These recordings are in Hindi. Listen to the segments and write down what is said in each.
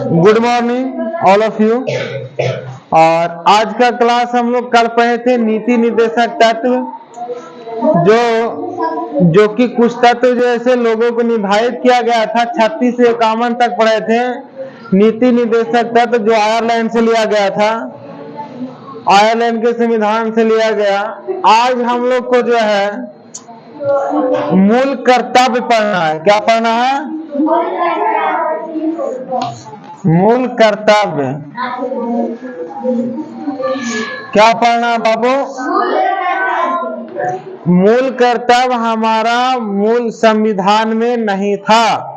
Good morning all of you. और आज का क्लास हम लोग कल पढ़े थे नीति निर्देशक तत्व, जो कि कुछ तत्व जो ऐसे लोगों को निर्धारित किया गया था 36 से 51 तक पढ़े थे। नीति निर्देशक तत्व जो आयरलैंड से लिया गया था, आयरलैंड के संविधान से लिया गया। आज हम लोग को जो है मूल कर्तव्य पढ़ना है। क्या पढ़ना है? मूल कर्तव्य। क्या पढ़ना है बाबू? मूल कर्तव्य हमारा मूल संविधान में नहीं था।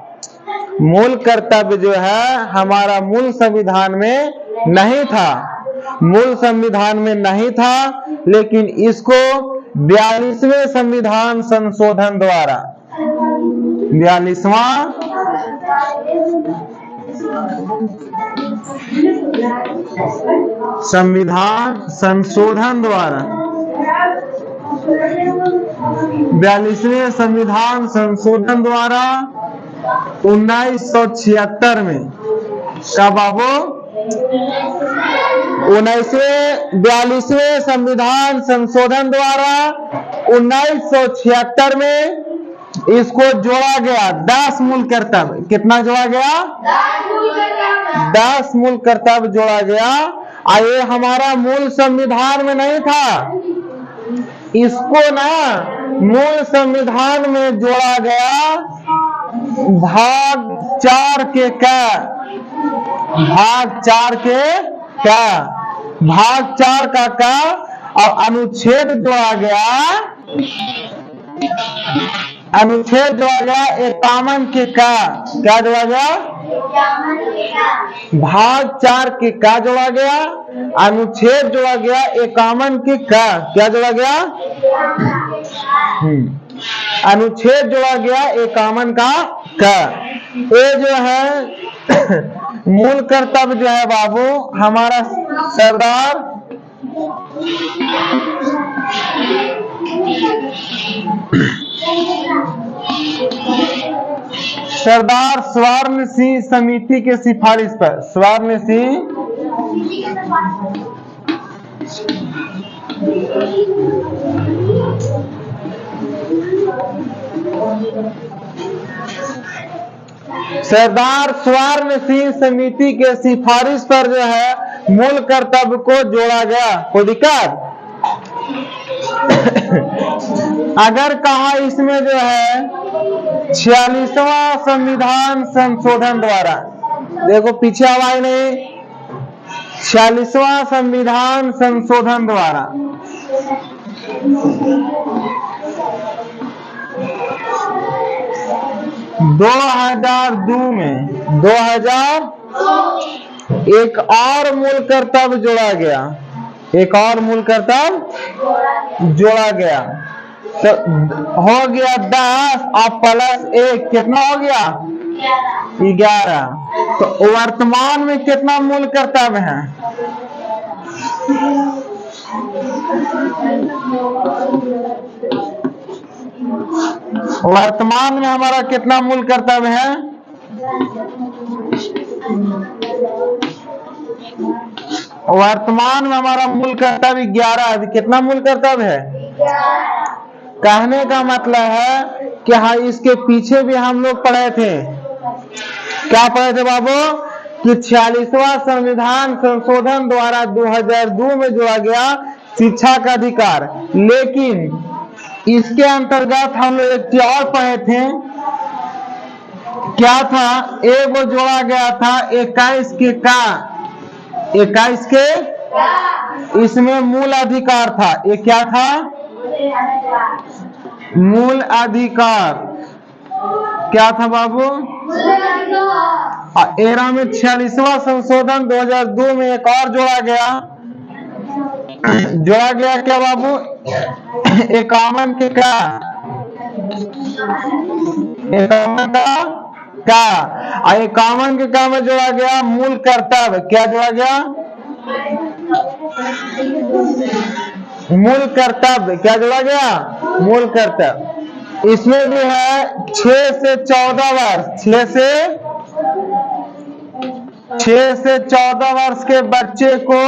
मूल कर्तव्य जो है हमारा मूल संविधान में नहीं था, मूल संविधान में नहीं था, लेकिन इसको 42वें संविधान संशोधन द्वारा 42वां संविधान संशोधन द्वारा 42वें संविधान संशोधन द्वारा 1976 में का बाबू 42वें संविधान संशोधन द्वारा 1976 में इसको जोड़ा गया 10 मूल कर्तव्य। कितना जोड़ा गया? 10 मूल कर्तव्य जोड़ा गया। ये हमारा मूल संविधान में नहीं था, इसको ना मूल संविधान में जोड़ा गया भाग 4 के का भाग 4 के का भाग 4 का और अनुच्छेद जोड़ा गया, अनुच्छेद जोड़ा गया 51 के का। क्या जोड़ा गया? भाग 4 के का जोड़ा गया, अनुच्छेद जोड़ा गया 51 के का। क्या जोड़ा गया? अनुच्छेद जोड़ा गया 51 का। ये जो है मूल कर्तव्य जो है बाबू हमारा सरदार स्वर्ण सिंह समिति के सिफारिश पर, स्वर्ण सिंह सरदार स्वर्ण सिंह समिति के सिफारिश पर जो है मूल कर्तव्य को जोड़ा गया। कोई दिक्कत? अगर कहा इसमें जो है 46वां संविधान संशोधन द्वारा, देखो पीछे आवाज नहीं, 46वां संविधान संशोधन द्वारा 2002 में 2000 एक और मूल कर्तव्य जोड़ा गया, एक और मूल कर्तव्य जोड़ा गया। तो हो गया 10 और प्लस 1 कितना हो गया? 11। तो वर्तमान में कितना मूल कर्तव्य है? वर्तमान में हमारा कितना मूल कर्तव्य है? वर्तमान में हमारा मूल कर्तव्य 11 है। कितना मूल कर्तव्य है? कहने का मतलब है कि हाँ इसके पीछे भी हम लोग पढ़े थे। क्या पढ़े थे बाबू? कि 46वां संविधान संशोधन द्वारा 2002 में जोड़ा गया शिक्षा का अधिकार, लेकिन इसके अंतर्गत हम लोग एक चीज और पढ़े थे। क्या था? एक वो जोड़ा गया था 21 के का, 21 के, इसमें मूल अधिकार था। ये क्या था? मूल अधिकार। क्या था बाबू? एरा में 46वां संशोधन 2002 में एक और जोड़ा गया, जोड़ा गया क्या बाबू? 51 के का, 51 का 51 के का में जोड़ा गया मूल कर्तव्य। क्या जोड़ा गया? मूल कर्तव्य। क्या जोड़ा गया? मूल कर्तव्य। इसमें भी है 6 से 14 वर्ष, 6 से 6 से 14 वर्ष के बच्चे को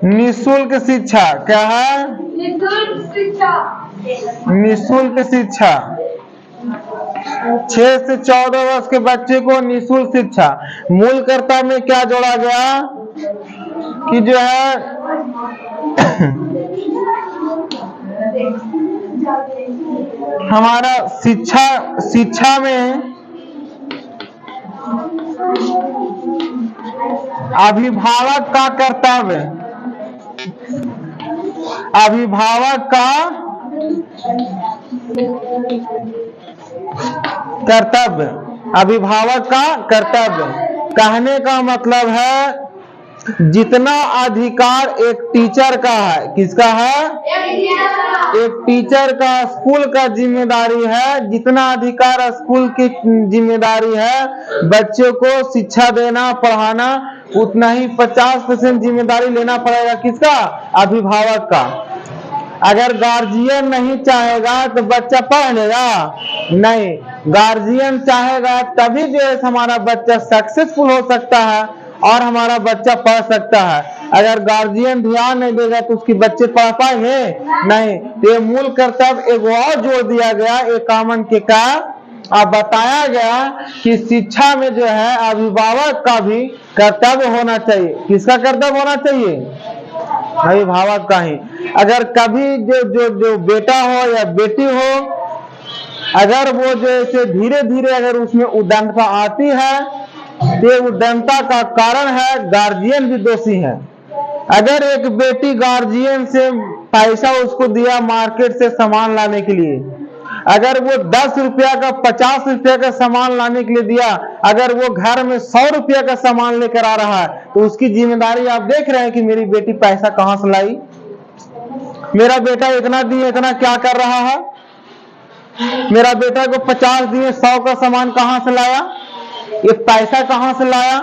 निःशुल्क शिक्षा, क्या है? निःशुल्क शिक्षा। निःशुल्क शिक्षा। 6 से 14 वर्ष के बच्चे को निःशुल्क शिक्षा। मूल कर्ता में क्या जोड़ा गया कि जो है हमारा शिक्षा में अभिभावक का कर्तव्य, अभिभावक का कर्तव्य, अभिभावक का कर्तव्य। कहने का मतलब है जितना अधिकार एक टीचर का है, किसका है? एक टीचर का, स्कूल का जिम्मेदारी है, जितना अधिकार स्कूल की जिम्मेदारी है बच्चों को शिक्षा देना, पढ़ाना, उतना ही 50% जिम्मेदारी लेना पड़ेगा। किसका? अभिभावक का। अगर गार्जियन नहीं चाहेगा तो बच्चा पढ़ लेगा? नहीं, गार्जियन चाहेगा तभी जो है हमारा बच्चा सक्सेसफुल हो सकता है और हमारा बच्चा पढ़ सकता है। अगर गार्जियन ध्यान नहीं देगा तो उसके बच्चे पढ़ पाएंगे? नहीं। तो ये मूल कर्तव्य एक और जोड़ दिया गया एक कामन के का, अब बताया गया कि शिक्षा में जो है अभिभावक का भी कर्तव्य होना चाहिए। किसका कर्तव्य होना चाहिए? अभिभावक का ही। अगर कभी जो बेटा हो या बेटी हो, अगर वो जैसे धीरे धीरे अगर उसमें उद्दंडता आती है तो उद्दंडता का कारण है गार्जियन भी दोषी है। अगर एक बेटी गार्जियन से पैसा उसको दिया मार्केट से सामान लाने के लिए, अगर वो 10 रुपया का 50 रुपया का सामान लाने के लिए दिया, अगर वो घर में 100 रुपया का सामान लेकर आ रहा है तो उसकी जिम्मेदारी आप देख रहे हैं कि मेरी बेटी पैसा कहां से लाई, मेरा बेटा इतना दिए इतना क्या कर रहा है, मेरा बेटा को 50 दिए 100 का सामान कहां से लाया, ये पैसा कहां से लाया,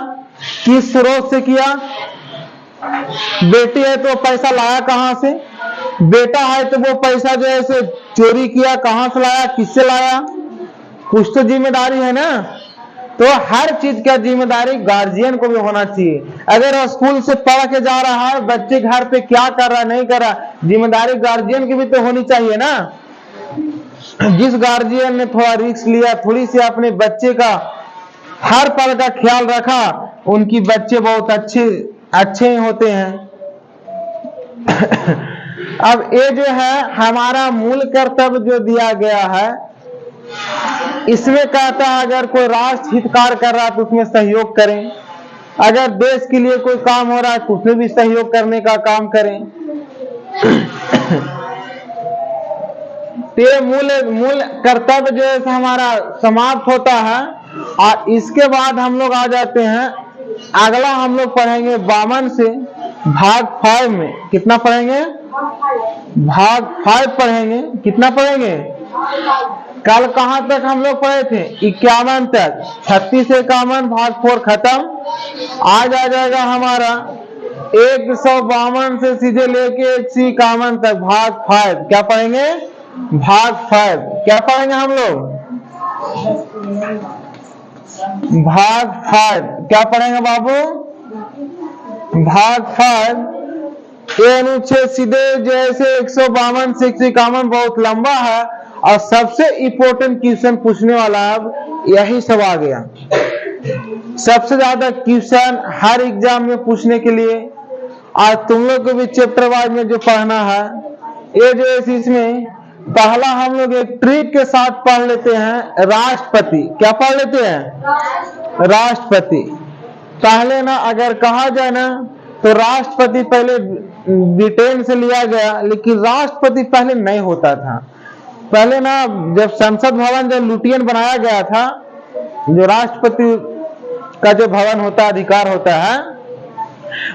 किस स्रोत से किया। बेटी है तो पैसा लाया कहां से, बेटा है तो वो पैसा जो है से चोरी किया, कहां से लाया, किससे लाया, कुछ तो जिम्मेदारी है ना। तो हर चीज का जिम्मेदारी गार्जियन को भी होना चाहिए। अगर स्कूल से पढ़ के जा रहा है, बच्चे घर पे क्या कर रहा नहीं कर रहा, जिम्मेदारी गार्जियन की भी तो होनी चाहिए ना। जिस गार्जियन ने थोड़ा रिस्क लिया, थोड़ी सी अपने बच्चे का हर पल का ख्याल रखा, उनकी बच्चे बहुत अच्छे होते हैं। अब ये जो है हमारा मूल कर्तव्य जो दिया गया है, इसमें कहता है अगर कोई राष्ट्र हित कार्य कर रहा है तो उसमें सहयोग करें, अगर देश के लिए कोई काम हो रहा है तो उसमें भी सहयोग करने का काम करें। ये मूल कर्तव्य जो है हमारा समाप्त होता है। और इसके बाद हम लोग आ जाते हैं, अगला हम लोग पढ़ेंगे 52 से भाग 5 में। कितना पढ़ेंगे? भाग 5 पढ़ेंगे। कितना पढ़ेंगे? कल कहां तक हम लोग पढ़े थे? 51 तक। 36 से 51 भाग 4 खत्म। आज आ जाएगा हमारा 152 से सीधे लेके 151 तक भाग 5। क्या पढ़ेंगे? भाग 5। क्या पढ़ेंगे हम लोग? भाग 5 क्या पढ़ेंगे बाबू? भाग 5 ये अनुच्छेद सीधे जैसे 152 से 151 बहुत लंबा है और सबसे इम्पोर्टेंट क्वेश्चन पूछने वाला अब यही सब आ गया। सबसे ज्यादा क्वेश्चन हर एग्जाम में पूछने के लिए आज तुम लोग को भी चैप्टर वाइज में जो पढ़ना है, ये जो है इसमें पहला हम लोग एक ट्रिक के साथ पढ़ लेते हैं राष्ट्रपति। क्या पढ़ लेते हैं? राष्ट्रपति। पहले ना अगर कहा जाए ना तो राष्ट्रपति पहले ब्रिटेन से लिया गया, लेकिन राष्ट्रपति पहले नहीं होता था। पहले ना जब संसद भवन जब लुटियन बनाया गया था, जो राष्ट्रपति का जो भवन होता अधिकार होता है,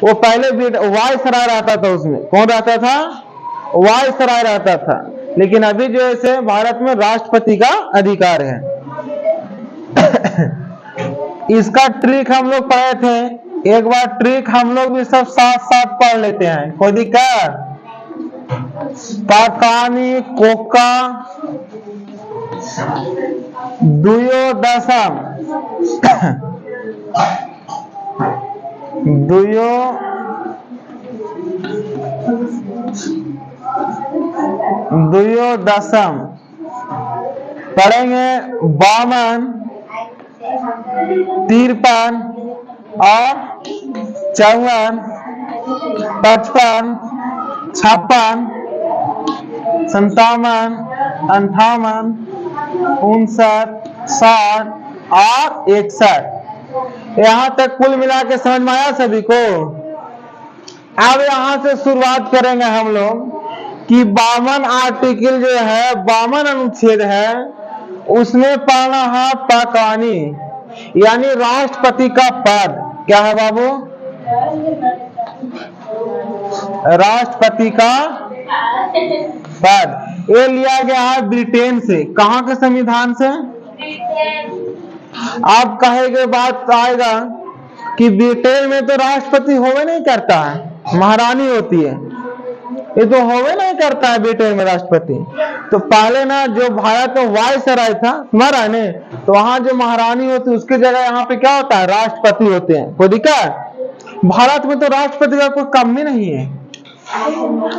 वो पहले वायसराय रहता था। उसमें कौन रहता था? वायसराय रहता था। लेकिन अभी जो है भारत में राष्ट्रपति का अधिकार है। इसका ट्रिक हम लोग पढ़े थे, एक बार ट्रिक हम लोग भी सब साथ साथ पढ़ लेते हैं, कोई दिक्कत? पाकानी कोका दुयो दशम दुयो दशम पढ़ेंगे 52, 53 और 54, 55, 56, 57, 58, 59, 60 और 61। यहाँ तक कुल मिला के समझ में आया सभी को। अब यहाँ से शुरुआत करेंगे हम लोग कि 52 आर्टिकल जो है, 52 अनुच्छेद है, उसमें पढ़ना है पाकानी, यानी राष्ट्रपति का पद। क्या है बाबू? राष्ट्रपति का पद। ये लिया गया है ब्रिटेन से। कहाँ के संविधान से? आप कहेंगे, बात आएगा कि ब्रिटेन में तो राष्ट्रपति होवे नहीं करता है, महारानी होती है। ये तो होवे नहीं करता है ब्रिटेन में राष्ट्रपति। तो पहले ना जो भारत में वायसराय था, तुम्हारा ने, तो वहां जो महारानी होती है उसकी जगह यहाँ पे क्या होता है? राष्ट्रपति होते हैं। कोई दिक्कत? भारत में तो राष्ट्रपति का कोई काम ही नहीं है,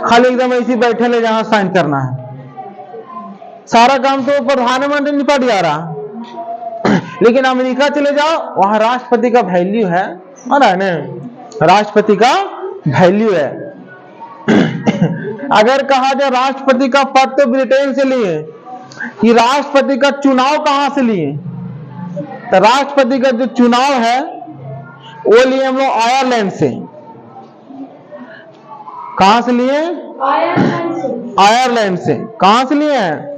खाली एकदम ऐसे बैठे ले जहां साइन करना है। सारा काम तो प्रधानमंत्री निपट जा रहा। लेकिन अमेरिका चले जाओ, वहां राष्ट्रपति का वैल्यू है ना, राष्ट्रपति का वैल्यू है। अगर कहा जाए राष्ट्रपति का पद तो ब्रिटेन से लिए, कि राष्ट्रपति का चुनाव कहां से लिए? तो राष्ट्रपति का जो चुनाव है वो लिए हम लोग आयरलैंड से। कहां से लिए? आयरलैंड से। कहां से लिए हैं?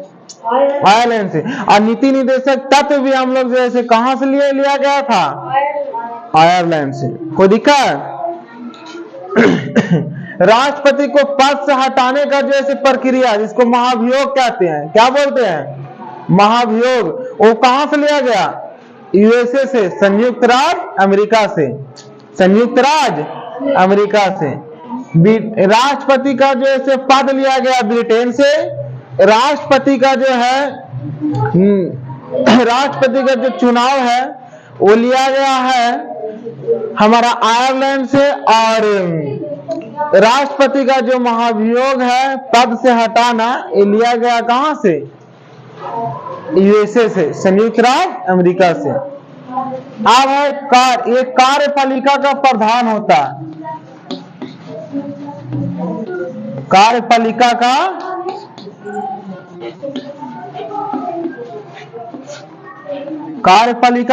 आयरलैंड से। और नीति निदेशक तत्व भी हम लोग जैसे कहां से लिया गया था? आयरलैंड से। कोई दिक्कत? राष्ट्रपति को पद से हटाने का जैसे प्रक्रिया, जिसको महाभियोग कहते हैं, क्या बोलते हैं? महाभियोग। वो कहां से लिया गया? यूएसए से, संयुक्त राज्य अमेरिका से। संयुक्त राज्य अमेरिका से। राष्ट्रपति का जो ऐसे पद लिया गया ब्रिटेन से। राष्ट्रपति का जो है, राष्ट्रपति का जो चुनाव है वो लिया गया है हमारा आयरलैंड से। और राष्ट्रपति का जो महाभियोग है, पद से हटाना, ये लिया गया कहां से? यूएसए से, संयुक्त राज्य अमेरिका से। अब है ये कार्यपालिका का प्रधान होता है। कार्यपालिका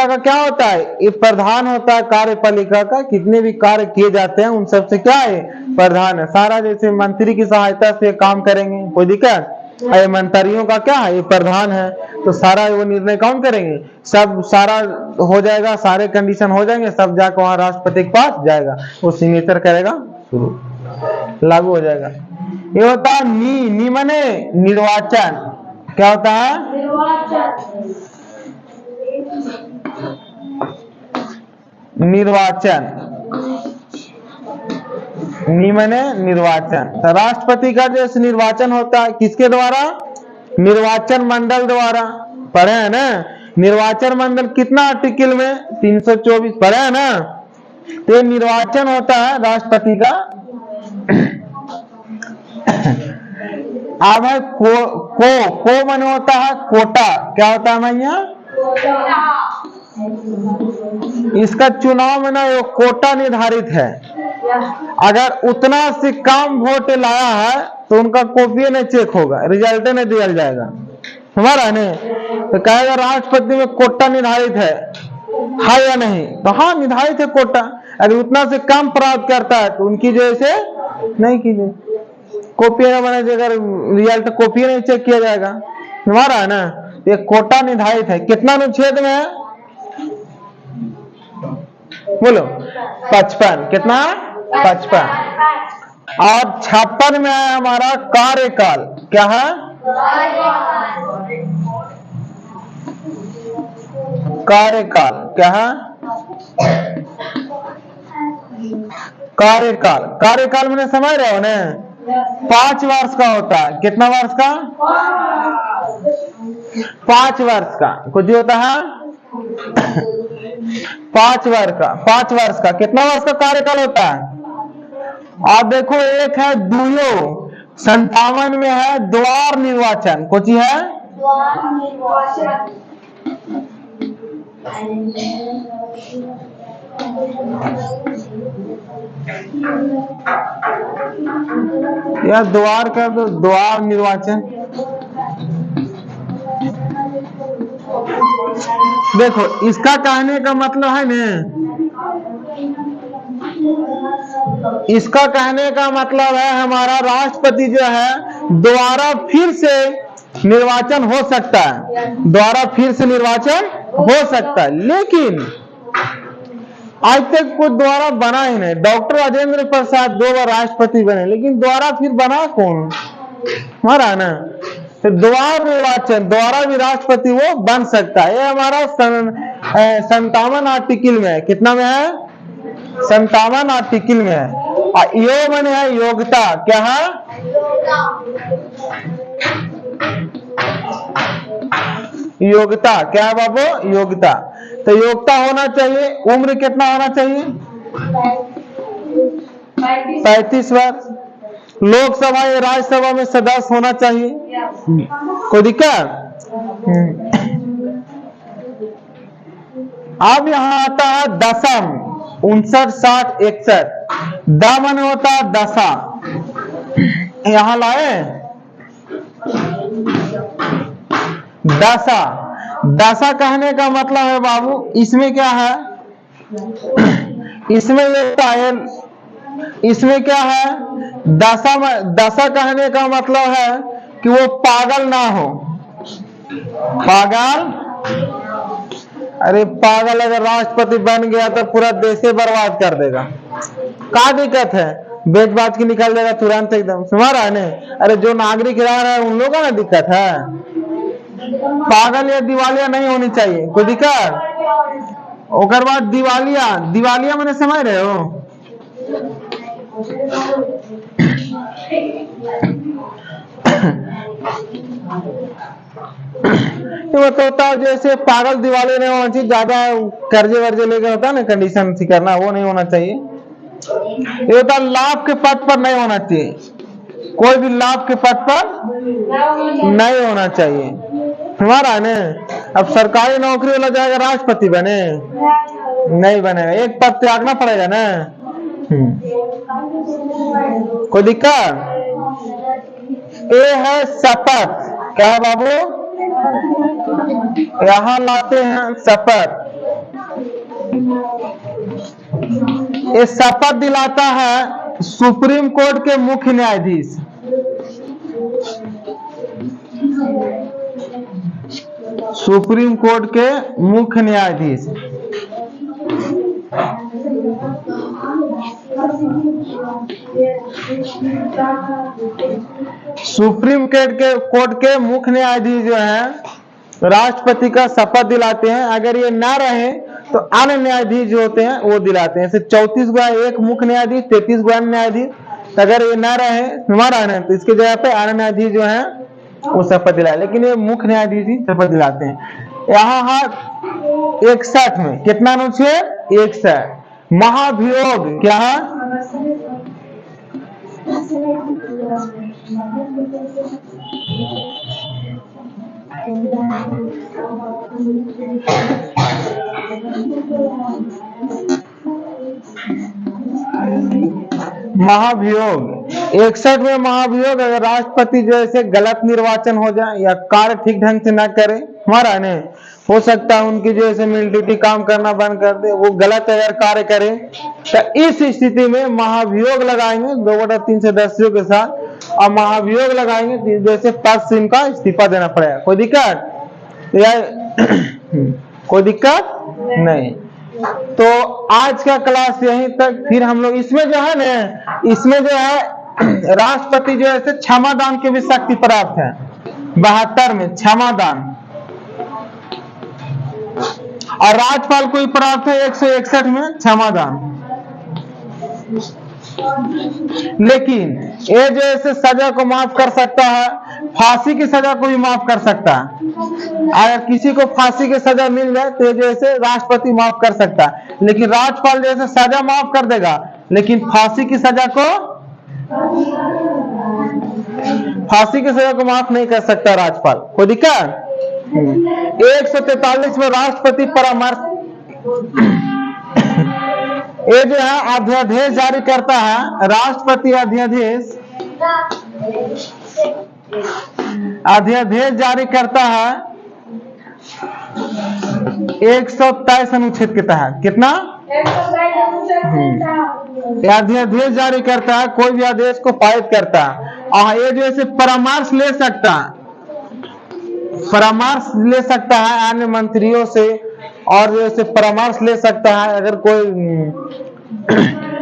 का क्या होता है? ये प्रधान होता है कार्यपालिका का। कितने भी कार्य किए जाते हैं उन सब से क्या है? प्रधान है। सारा जैसे मंत्री की सहायता से काम करेंगे, कोई दिक्कत? मंत्रियों का क्या है? ये प्रधान है। तो सारा वो निर्णय कौन करेंगे? सब सारा हो जाएगा, सारे कंडीशन हो जाएंगे, सब जाकर वहां राष्ट्रपति के पास जाएगा, वो सिग्नेचर करेगा, शुरू लागू हो जाएगा। ये होता है नी माने निर्वाचन। क्या होता है? निर्वाचन। माने निर्वाचन। तो राष्ट्रपति का जो निर्वाचन होता है किसके द्वारा? निर्वाचन मंडल द्वारा। पढ़े है ना? निर्वाचन मंडल कितना आर्टिकल में? 324। पढ़े है ना? तो निर्वाचन होता है राष्ट्रपति का। अब है को माने होता है कोटा। क्या होता है भैया? इसका चुनाव में ना वो कोटा निर्धारित है। अगर उतना से कम वोट लाया है तो उनका कॉपी नहीं चेक होगा, रिजल्ट नहीं दिया जाएगा, हमारा नहीं। तो कहेगा राष्ट्रपति में कोटा निर्धारित है या नहीं? तो हाँ, निर्धारित है कोटा। अगर उतना से कम प्राप्त करता है तो उनकी जैसे नहीं कीजिए, कॉपी अगर रिजल्ट कॉपी नहीं चेक किया जाएगा, हमारा है ना। ये कोटा निर्धारित है। कितना अनुच्छेद में है? बोलो 55। कितना? 55। और 56 में है हमारा कार्यकाल। क्या है? कार्यकाल। क्या है? कार्यकाल मैंने समझ रहे हो ना? 5 वर्ष का होता है। कितना वर्ष का? 5 वर्ष का। कुछ होता है 5 वर्ष का कितना वर्ष का कार्यकाल होता है? आप देखो, एक है दुयो 57 में है द्वार निर्वाचन, कुछ है द्वार निर्वाचन। या द्वार कर दो, द्वार निर्वाचन। देखो, इसका कहने का मतलब है ना, इसका कहने का मतलब है हमारा राष्ट्रपति जो है दोबारा फिर से निर्वाचन हो सकता है, दोबारा फिर से निर्वाचन हो सकता है। लेकिन आज तक कोई दोबारा बना ही नहीं। डॉक्टर राजेंद्र प्रसाद 2 बार राष्ट्रपति बने, लेकिन दोबारा फिर बना कौन? हमारा ना, तो दोबारा निर्वाचन, दोबारा भी राष्ट्रपति वो बन सकता है। ये हमारा 57 आर्टिकल में है। कितना में है? 57 आर्टिकल में है। और यो मैंने है योग्यता, क्या है? योग्यता क्या है बाबू? योग्यता। तो योग्यता होना चाहिए। उम्र कितना होना चाहिए? 35 वर्ष। लोकसभा या राज्यसभा में सदस्य होना चाहिए। कोई दिक्कत? अब यहाँ आता है दशम, 59, 60, 61। द माने होता है दशा, यहाँ लाए दशा। दशा कहने का मतलब है बाबू, इसमें क्या है? इसमें इसमें क्या है? दशा कहने का मतलब है कि वो पागल ना हो। पागल, अरे पागल अगर राष्ट्रपति बन गया तो पूरा देश ही बर्बाद कर देगा। क्या दिक्कत है? बेच बाज के निकल देगा तुरंत एकदम, समझ रहा है ने? अरे जो नागरिक रह रहा है उन लोगों का ना दिक्कत है। पागल या दिवालिया नहीं होनी चाहिए। कोई दिक्कत? ओकर बाद दिवालिया, दिवालिया मैंने समझ रहे हो? तो होता है जैसे पागल दिवाली नहीं होना चाहिए, ज्यादा कर्जे वर्जे लेकर होता है ना कंडीशन थी करना, वो नहीं होना चाहिए। ये होता लाभ के पद पर नहीं होना चाहिए, कोई भी लाभ के पद पर नहीं होना चाहिए। हमारा ने अब सरकारी नौकरी वाला जाएगा राष्ट्रपति बने? नहीं बनेगा, एक पद त्यागना पड़ेगा ना। कोई दिक्कत? ये है शपथ। क्या है बाबू? यहाँ लाते हैं शपथ। ये शपथ दिलाता है सुप्रीम कोर्ट के मुख्य न्यायाधीश। सुप्रीम कोर्ट के मुख्य न्यायाधीश। सुप्रीम कोर्ट के मुख्य न्यायाधीश जो है राष्ट्रपति का शपथ दिलाते हैं। अगर ये ना रहे तो अन्य न्यायाधीश जो होते हैं वो दिलाते हैं। जैसे 34 गो एक मुख्य न्यायाधीश, 33 गो अन्य न्यायाधीश। अगर ये ना रहे हमारा है तो इसके जगह पे अन्य न्यायाधीश जो है वो शपथ दिलाए, लेकिन ये मुख्य न्यायाधीश ही शपथ दिलाते हैं। यहाँ है 61 में कितना अनुच्छेद? 61 महाभियोग। क्या है? महाभियोग 61 में महाभियोग, अगर राष्ट्रपति जैसे गलत निर्वाचन हो जाए या कार्य ठीक ढंग से ना करे, हमारा ने हो सकता है उनकी जैसे मिलिट्री काम करना बंद कर दे, वो गलत अगर कार्य करे तो इस स्थिति में महाभियोग लगाएंगे 2/3 सदस्यों के साथ, और महाभियोग लगाएंगे जैसे पद से इनका इस्तीफा देना पड़ेगा। कोई दिक्कत? कोई दिक्कत नहीं। तो आज का क्लास यहीं तक। फिर हम लोग इसमें जो है ना, इसमें जो है राष्ट्रपति जो है क्षमादान के भी शक्ति प्राप्त है। 72 में क्षमादान, और राज्यपाल को भी प्राप्त है 161 में क्षमादान। लेकिन ये जो ऐसे सजा को माफ कर सकता है, फांसी की सजा को भी माफ कर सकता है। अगर किसी को फांसी की सजा मिल जाए तो जैसे राष्ट्रपति माफ कर सकता है, लेकिन राज्यपाल जैसे सजा माफ कर देगा, लेकिन फांसी की सजा को माफ नहीं कर सकता राज्यपाल। कोई दिक्कत? 143 में राष्ट्रपति परामर्श ये जो है अध्यादेश जारी करता है। राष्ट्रपति अध्यादेश जारी करता है 123 अनुच्छेद के तहत। कितना? अध्यादेश जारी करता है, कोई भी आदेश को पारित करता है। और ये जो ऐसे परामर्श ले सकता है अन्य मंत्रियों से, और जो ऐसे परामर्श ले सकता है अगर कोई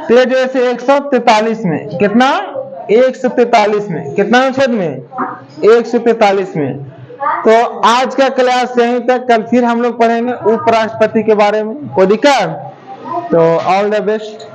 तो जो ऐसे 143 में कितना? 143 में कितना अनुच्छेद में? 143 में। तो आज का क्लास यहीं तक, कल फिर हम लोग पढ़ेंगे उपराष्ट्रपति के बारे में। कोई दिक्कत? तो ऑल द बेस्ट।